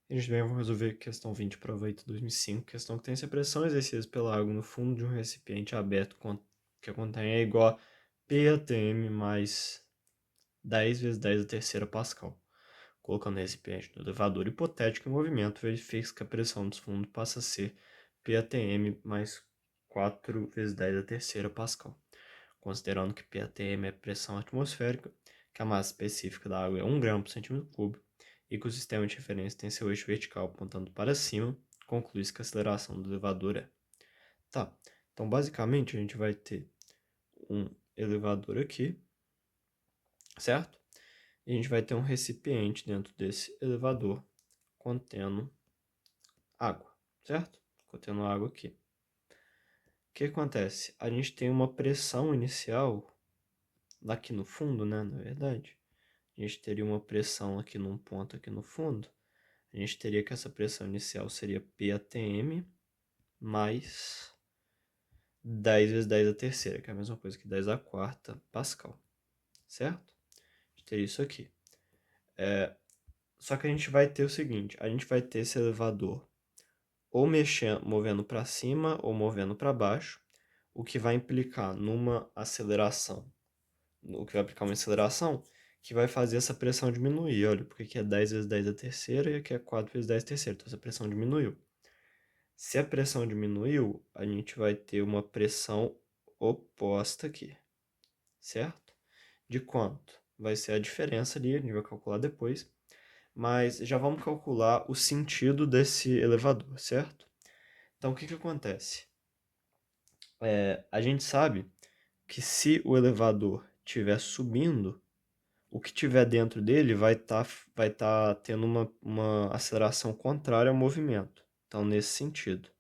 A gente também vai resolver questão 20, prova 8, 2005, questão que tem se a pressão exercida pela água no fundo de um recipiente aberto que contém é igual a PATM mais 10 vezes 10 a terceira Pascal. Colocando o recipiente no elevador hipotético em movimento, verifique que a pressão do fundo passa a ser PATM mais 4 vezes 10 a terceira Pascal. Considerando que PATM é pressão atmosférica, que a massa específica da água é 1 grama por centímetro cúbico, e que o sistema de referência tem seu eixo vertical apontando para cima, conclui-se que a aceleração do elevador é. Tá, então basicamente a gente vai ter um elevador aqui, certo? E a gente vai ter um recipiente dentro desse elevador contendo água, certo? Contendo água aqui. O que acontece? A gente tem uma pressão inicial aqui no fundo, né? Na verdade, a gente teria uma pressão aqui num ponto aqui no fundo. A gente teria que essa pressão inicial seria PATM mais 10 vezes 10 a terceira, que é a mesma coisa que 10 a quarta Pascal, certo? A gente teria isso aqui. Só que a gente vai ter o seguinte, a gente vai ter esse elevador ou movendo para cima ou movendo para baixo, o que vai implicar numa aceleração. O que vai implicar uma aceleração que vai fazer essa pressão diminuir. Olha, porque aqui é 10 vezes 10 a terceira e aqui é 4 vezes 10 a terceira. Então essa pressão diminuiu. Se a pressão diminuiu, a gente vai ter uma pressão oposta aqui, certo? De quanto? Vai ser a diferença ali, a gente vai calcular depois. Mas já vamos calcular o sentido desse elevador, certo? Então, o que acontece? A gente sabe que se o elevador estiver subindo, o que tiver dentro dele vai tá tendo uma aceleração contrária ao movimento. Então, nesse sentido.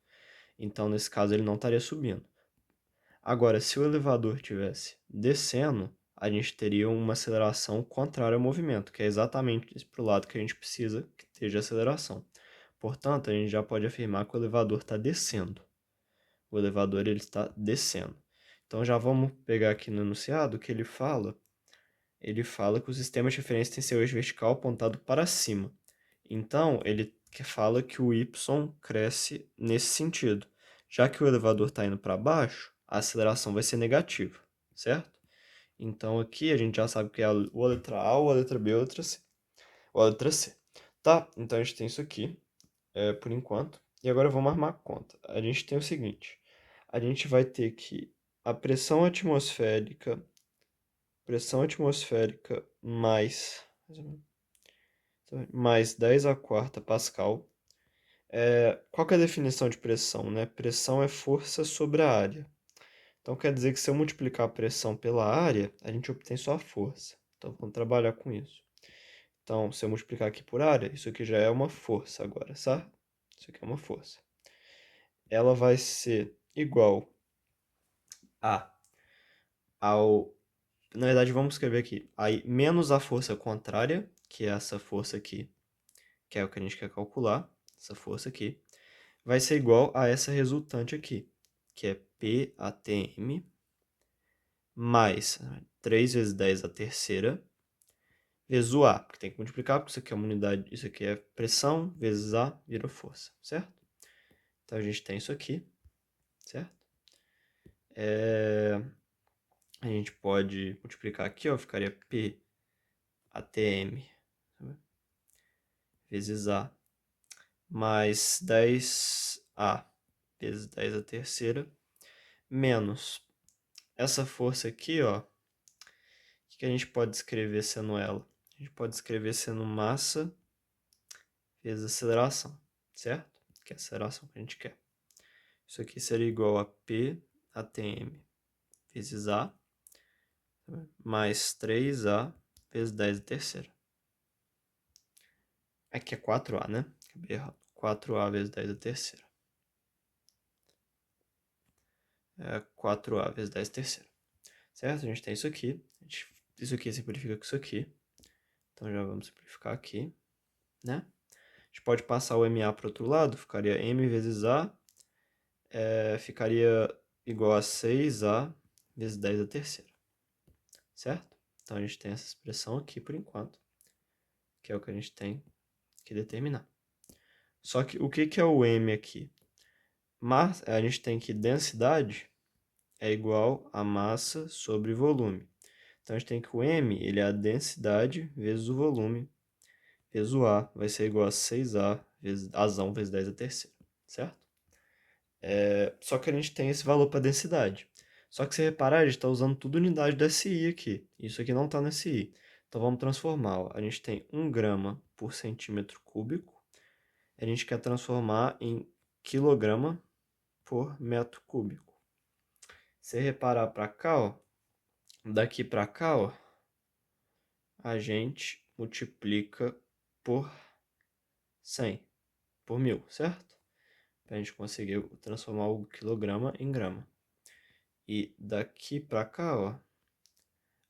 Então, nesse caso, ele não estaria subindo. Agora, se o elevador estivesse descendo, a gente teria uma aceleração contrária ao movimento, que é exatamente para o lado que a gente precisa que esteja aceleração. Portanto, a gente já pode afirmar que o elevador está descendo. O elevador ele está descendo. Então, já vamos pegar aqui no enunciado que ele fala. Ele fala que o sistema de referência tem seu eixo vertical apontado para cima. Então, ele fala que o y cresce nesse sentido. Já que o elevador está indo para baixo, a aceleração vai ser negativa, certo? Então, aqui a gente já sabe que é ou a letra A, ou a letra B, ou a letra C. Ou a letra C. Tá, então a gente tem isso aqui, por enquanto. E agora vamos armar a conta. A gente tem o seguinte. A gente vai ter que a pressão atmosférica mais 10 a quarta Pascal. Qual que é a definição de pressão, né? Pressão é força sobre a área. Então quer dizer que se eu multiplicar a pressão pela área, a gente obtém só a força. Então vamos trabalhar com isso. Então, se eu multiplicar aqui por área, isso aqui já é uma força agora, sabe? Isso aqui é uma força. Ela vai ser igual a ao... Na verdade, vamos escrever aqui. Aí, menos a força contrária, que é essa força aqui, que é o que a gente quer calcular, essa força aqui, vai ser igual a essa resultante aqui, que é PATM mais 3 vezes 10 a terceira, vezes o A, porque tem que multiplicar, porque isso aqui é uma unidade, isso aqui é pressão, vezes A, vira força, certo? Então, a gente tem isso aqui, certo? A gente pode multiplicar aqui, ó, ficaria PATM vezes A mais 10A vezes 10 a terceira, menos essa força aqui, ó, o que a gente pode escrever sendo ela? A gente pode escrever sendo massa vezes aceleração, certo? Que é a aceleração que a gente quer. Isso aqui seria igual a P ATM vezes A mais 3A vezes 10 a terceira. Aqui é 4A, né? Acabei errado. 4A vezes 10 a terceira. 4A vezes 10 a terceira. Certo? A gente tem isso aqui. Isso aqui simplifica com isso aqui. Então já vamos simplificar aqui, né? A gente pode passar o MA para o outro lado. Ficaria M vezes A. Ficaria igual a 6A vezes 10 a terceira. Certo? Então a gente tem essa expressão aqui por enquanto, que é o que a gente tem que determinar. Só que o que é o m aqui? A gente tem que densidade é igual a massa sobre volume. Então, a gente tem que o m ele é a densidade vezes o volume, vezes o A, vai ser igual a 6A vezes Azão vezes 10 a terceira, certo? Só que a gente tem esse valor para densidade. Só que se reparar, a gente está usando tudo unidade do SI aqui. Isso aqui não está no SI. Então vamos transformar. Ó. A gente tem 1 grama por centímetro cúbico. A gente quer transformar em quilograma por metro cúbico. Se reparar para cá, ó, daqui para cá, ó, a gente multiplica por 100, por 1000, certo? Para a gente conseguir transformar o quilograma em grama. E daqui para cá, ó,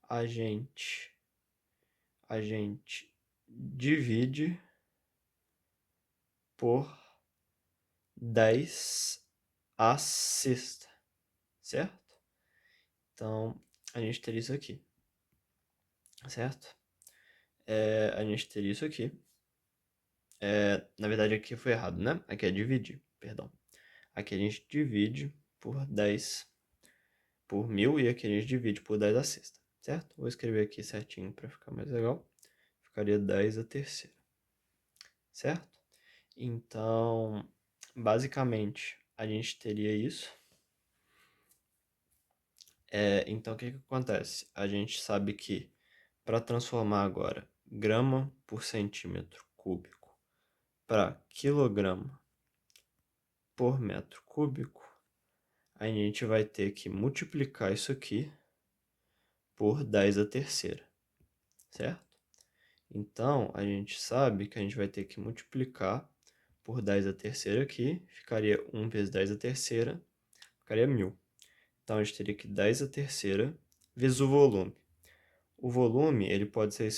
a gente divide por 10 a sexta, certo? Então, a gente teria isso aqui, certo? A gente teria isso aqui. Na verdade, aqui foi errado, né? Aqui é dividir, perdão. Aqui a gente divide por 10 por 1000 e aqui a gente divide por 10 a sexta, certo? Vou escrever aqui certinho para ficar mais legal. Ficaria 10 a terceira, certo? Então, basicamente, a gente teria isso. Então, o que acontece? A gente sabe que para transformar agora grama por centímetro cúbico para quilograma por metro cúbico, a gente vai ter que multiplicar isso aqui por 10 a terceira, certo? Então, a gente sabe que a gente vai ter que multiplicar por 10 a terceira aqui, ficaria 1 vezes 10 a terceira, ficaria 1000. Então, a gente teria que 10 a terceira vezes o volume. O volume ele pode ser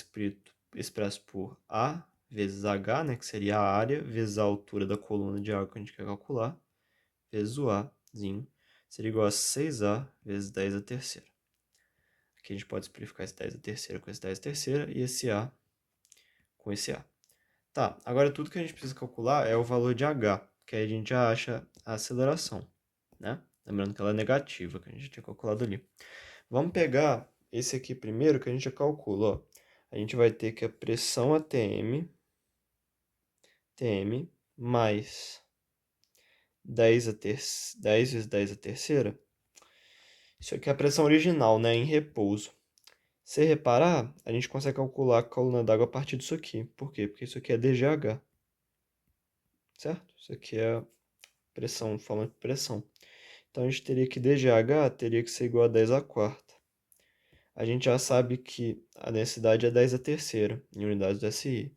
expresso por A vezes H, né, que seria a área, vezes a altura da coluna de água que a gente quer calcular, vezes o Azinho, seria igual a 6A vezes 10 a terceira. Aqui a gente pode simplificar esse 10 a terceira com esse 10 a terceira e esse A com esse A. Tá, agora tudo que a gente precisa calcular é o valor de H, que aí a gente já acha a aceleração, né? Lembrando que ela é negativa, que a gente tinha calculado ali. Vamos pegar esse aqui primeiro, que a gente já calcula, ó. A gente vai ter que a pressão ATM, TM, mais 10 vezes 10 a terceira. Isso aqui é a pressão original, né? Em repouso. Se reparar, a gente consegue calcular a coluna d'água a partir disso aqui. Por quê? Porque isso aqui é DGH, certo? Isso aqui é pressão, forma de pressão. Então, a gente teria que DGH teria que ser igual a 10 a quarta. A gente já sabe que a densidade é 10 a terceira, em unidades do SI.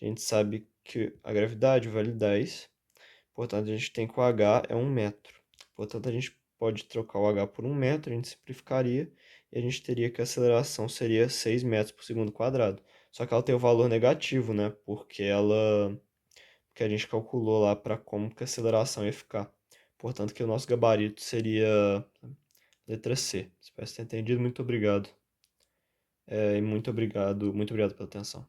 A gente sabe que a gravidade vale 10, portanto, a gente tem que o H é 1 metro. Portanto, a gente pode trocar o H por 1 metro, a gente simplificaria, e a gente teria que a aceleração seria 6 metros por segundo quadrado. Só que ela tem o valor negativo, né? Porque a gente calculou lá para como que a aceleração ia ficar. Portanto, que o nosso gabarito seria letra C. Espero ter entendido. Muito obrigado. E muito obrigado pela atenção.